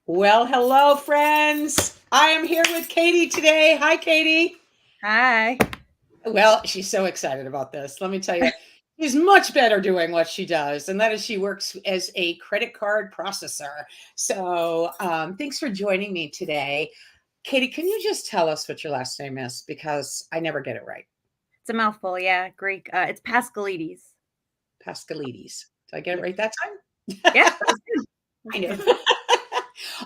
Well, hello, friends. I am here with Katie today. Hi, Katie. Hi. Well, she's so excited about this. Let me tell you, she's much better doing what she does, and that is she works as a credit card processor. So, thanks for joining me today. Katie, can you just tell us what your last name is? Because I never get it right. It's a mouthful, yeah, Greek. It's Paschalides. Pascalides. Did I get it Yep. right that time? Yeah, that was good. That I was know. good.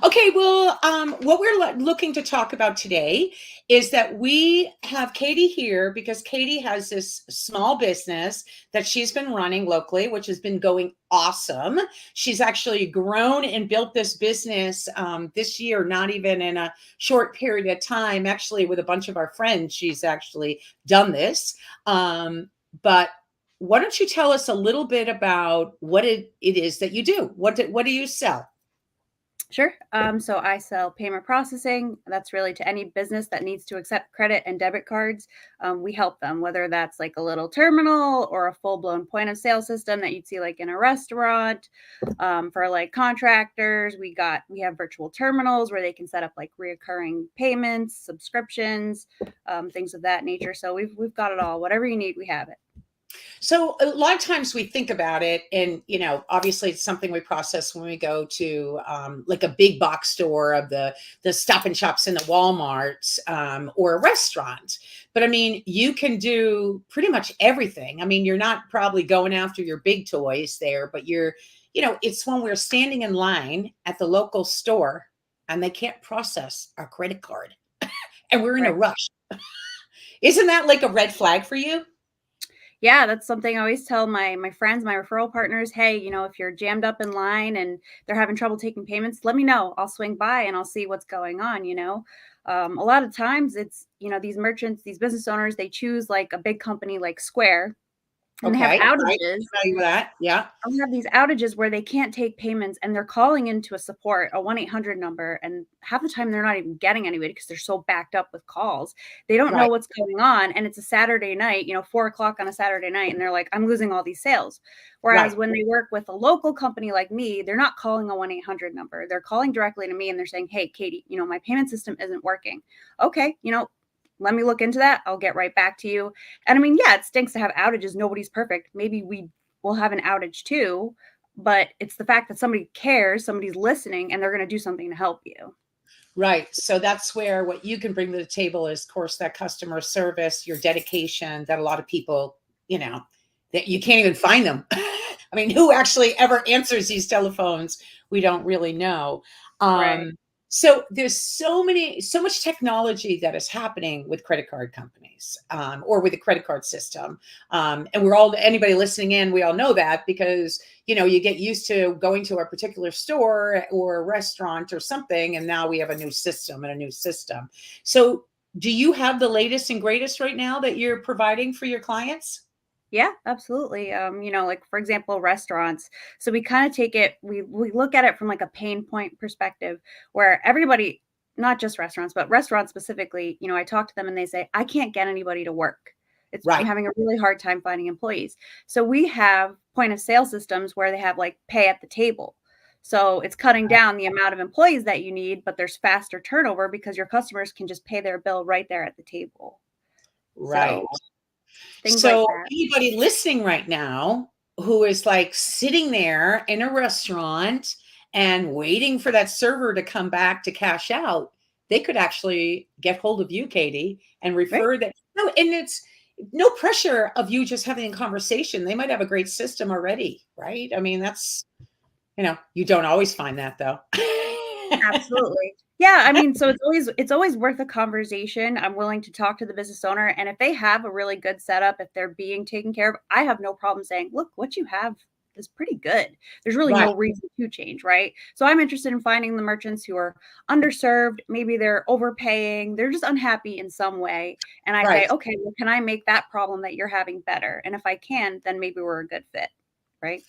Okay, well, what we're looking to talk about today is that we have Katie here because Katie has this small business that she's been running locally, which has been going awesome. She's actually grown and built this business this year, not even in a short period of time. Actually, with a bunch of our friends, she's actually done this. But why don't you tell us a little bit about what it is that you do? What do you sell? Sure. So I sell payment processing. That's really to any business that needs to accept credit and debit cards. We help them, whether that's like a little terminal or a full blown point of sale system that you'd see like in a restaurant. For like contractors, we have virtual terminals where they can set up like reoccurring payments, subscriptions, things of that nature. So we've got it all. Whatever you need, we have it. So a lot of times we think about it, and obviously it's something we process when we go to like a big box store of the Stop and Shops in the WalMarts or a restaurant. But I mean, you can do pretty much everything. I mean, you're not probably going after your big toys there, but it's when we're standing in line at the local store and they can't process our credit card, and we're in a Right. rush. Isn't that like a red flag for you? Yeah, that's something I always tell my friends, my referral partners, hey, if you're jammed up in line and they're having trouble taking payments, let me know. I'll swing by and I'll see what's going on. A lot of times it's, these merchants, these business owners, they choose like a big company like Square and they have Okay, right. outages. Familiar with that. Yeah. I'll have these outages where they can't take payments and they're calling into a support, a 1-800 number, and half the time they're not even getting anybody because they're so backed up with calls. They don't know Right, what's going on, and it's a Saturday night, 4 o'clock on a Saturday night, and they're like, I'm losing all these sales. Whereas right, when they work with a local company like me, they're not calling a 1-800 number. They're calling directly to me and they're saying, hey, Katie, my payment system isn't working. Okay, let me look into that. I'll get right back to you. And I mean, yeah, it stinks to have outages. Nobody's perfect. Maybe we'll have an outage too, but it's the fact that somebody cares, somebody's listening, and they're going to do something to help you. right. So that's where what you can bring to the table is, of course, that customer service, your dedication that a lot of people, you know, that you can't even find them. I mean, who actually ever answers these telephones? We don't really know. Right. Um, so there's so much technology that is happening with credit card companies or with the credit card system. And anybody listening in, we all know that because you get used to going to a particular store or a restaurant or something, and now we have a new system and a new system. So do you have the latest and greatest right now that you're providing for your clients? Yeah, absolutely. Like for example, restaurants. So we kind of take it, we look at it from like a pain point perspective where everybody, not just restaurants, but restaurants specifically, I talk to them and they say, I can't get anybody to work. I'm Right, having a really hard time finding employees. So we have point of sale systems where they have like pay at the table. So it's cutting down the amount of employees that you need, but there's faster turnover because your customers can just pay their bill right there at the table. right. So things like So that. anybody listening right now who is like sitting there in a restaurant and waiting for that server to come back to cash out, they could actually get hold of you, Katie, and Right. refer that. No, and it's no pressure of you just having a conversation. They might have a great system already, right? I mean, you don't always find that though. Absolutely. Yeah, I mean, so it's always worth a conversation. I'm willing to talk to the business owner, and if they have a really good setup, if they're being taken care of, I have no problem saying, "Look, what you have is pretty good. There's really Right, no reason to change," right? So I'm interested in finding the merchants who are underserved, maybe they're overpaying, they're just unhappy in some way, and I say, right. "Okay, well, can I make that problem that you're having better?" And if I can, then maybe we're a good fit, right?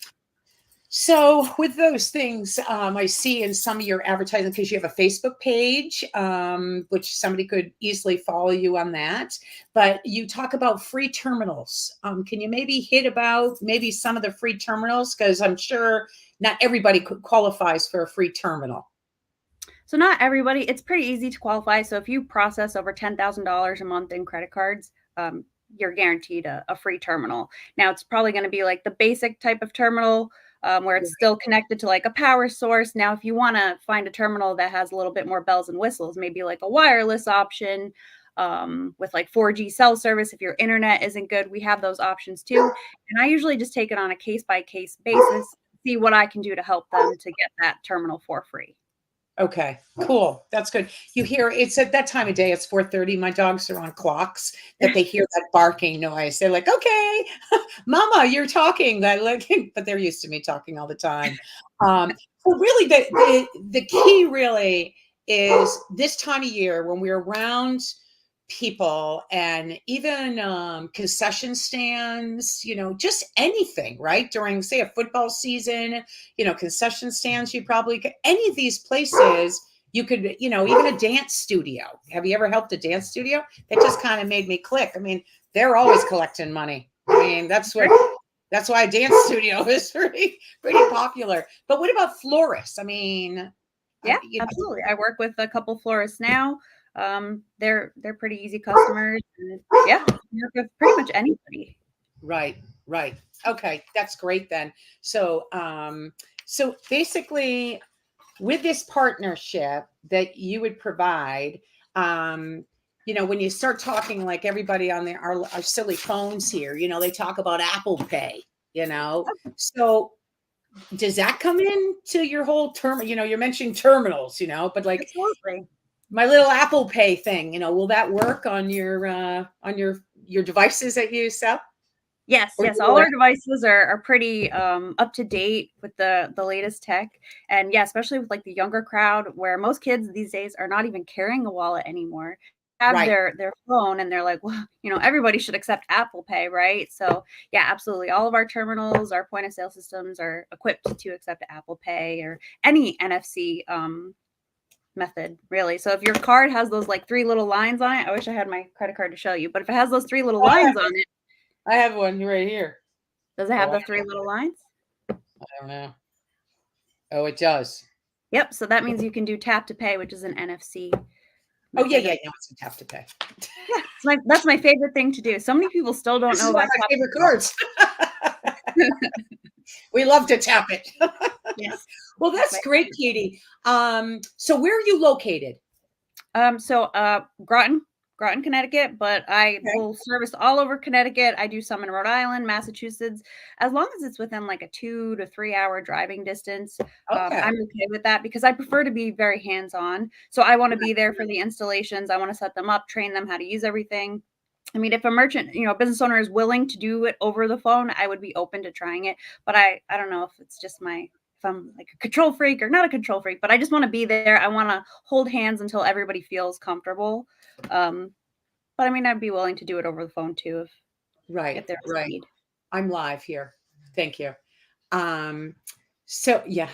So with those things, I see in some of your advertising because you have a Facebook page, which somebody could easily follow you on that. But you talk about free terminals. Can you maybe hit about maybe some of the free terminals? Because I'm sure not everybody qualifies for a free terminal. So not everybody, it's pretty easy to qualify. So if you process over $10,000 a month in credit cards, you're guaranteed a free terminal. Now it's probably going to be like the basic type of terminal where it's still connected to like a power source. Now, if you want to find a terminal that has a little bit more bells and whistles, maybe like a wireless option with like 4G cell service, if your internet isn't good, we have those options too. And I usually just take it on a case by case basis, see what I can do to help them to get that terminal for free. Okay, cool. That's good. You hear it's at that time of day, it's 4:30. My dogs are on clocks that they hear that barking noise. They're like, okay, mama, you're talking. I like, but they're used to me talking all the time. So really the key really is this time of year when we're around people and even concession stands, just anything, right? During, say, a football season, concession stands, you probably could, any of these places, you could, even a dance studio. Have you ever helped a dance studio? That just kind of made me click. I mean, they're always collecting money. I mean, that's why a dance studio is pretty popular. But what about florists? I mean, Yeah, absolutely. I work with a couple florists now. They're pretty easy customers. And yeah, work with pretty much anybody. Right. Okay, that's great then. So, so basically, with this partnership that you would provide, when you start talking like everybody on our silly phones here, they talk about Apple Pay, So does that come into your whole term? You're mentioning terminals, but like Absolutely. my little Apple Pay thing, will that work on your devices that you sell? Yes, all our devices are pretty up to date with the latest tech. And yeah, especially with like the younger crowd where most kids these days are not even carrying a wallet anymore. Have Right. their phone and they're like, well, everybody should accept Apple Pay, right? So yeah, absolutely. All of our terminals, our point of sale systems are equipped to accept Apple Pay or any NFC method, really. So if your card has those like three little lines on it, I wish I had my credit card to show you, but if it has those three little lines on it, I have one right here. does it have the three little lines? I don't know. Oh, it does. Yep. So that means you can do tap to pay, which is an NFC. Oh yeah. No, it's a tap to pay. Yeah, that's my favorite thing to do. So many people still don't know about my favorite cards. We love to tap it. Yes. Well, that's great, Katie. So where are you located? Groton, Connecticut, but I will service all over Connecticut. I do some in Rhode Island, Massachusetts, as long as it's within like a 2 to 3 hour driving distance. I'm okay with that because I prefer to be very hands-on. So I want to be there for the installations. I want to set them up, train them how to use everything. I mean, if a merchant, business owner is willing to do it over the phone, I would be open to trying it. But I don't know if it's just if I'm like a control freak or not a control freak, but I just want to be there. I want to hold hands until everybody feels comfortable. But I mean, I'd be willing to do it over the phone too if there's a need. I'm live here. Thank you. So yeah,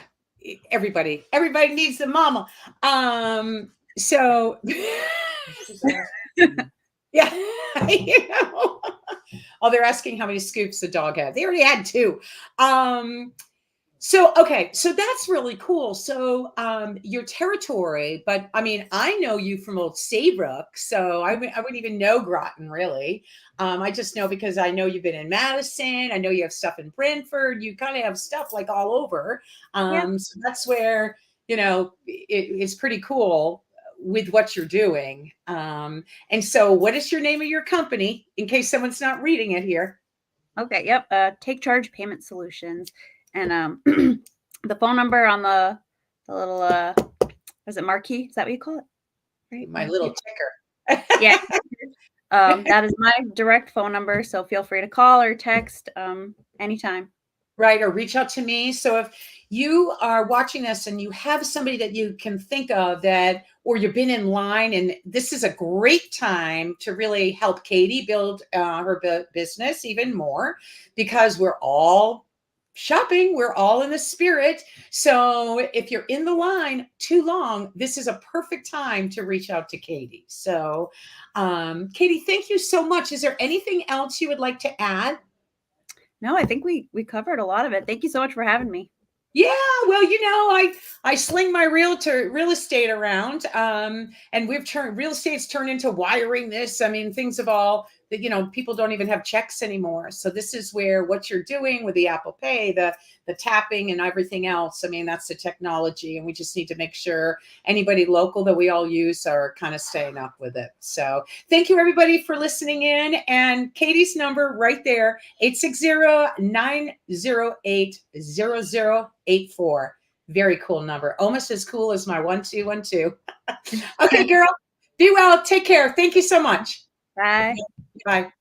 everybody needs the mama. So yeah, Oh, they're asking how many scoops the dog had. They already had 2. So that's really cool. So your territory, but I mean, I know you from Old Saybrook, so I wouldn't even know Groton really. I just know because I know you've been in Madison. I know you have stuff in Brantford. You kind of have stuff like all over. So that's where it's pretty cool with what you're doing. And so, what is your name of your company in case someone's not reading it here? Okay. Yep. Take Charge Payment Solutions. And the phone number on the little is it marquee? Is that what you call it? Right, my little ticker. Yeah, that is my direct phone number. So feel free to call or text anytime. Right, or reach out to me. So if you are watching this and you have somebody that you can think of or you've been in line, and this is a great time to really help Katie build her business even more because we're all shopping. We're all in the spirit. So if you're in the line too long, this is a perfect time to reach out to Katie. So Katie, thank you so much. Is there anything else you would like to add? No, I think we covered a lot of it. Thank you so much for having me. Yeah, well, I sling my real estate around, and real estate's turned into wiring this. I mean, things have all that, people don't even have checks anymore. So this is where what you're doing with the Apple Pay, the tapping and everything else. I mean, that's the technology, and we just need to make sure anybody local that we all use are kind of staying up with it. So thank you everybody for listening in, and Katie's number right there, 860-908-0084. Very cool number. Almost as cool as my 1212. Okay, girl. Be well. Take care. Thank you so much. Bye. Bye.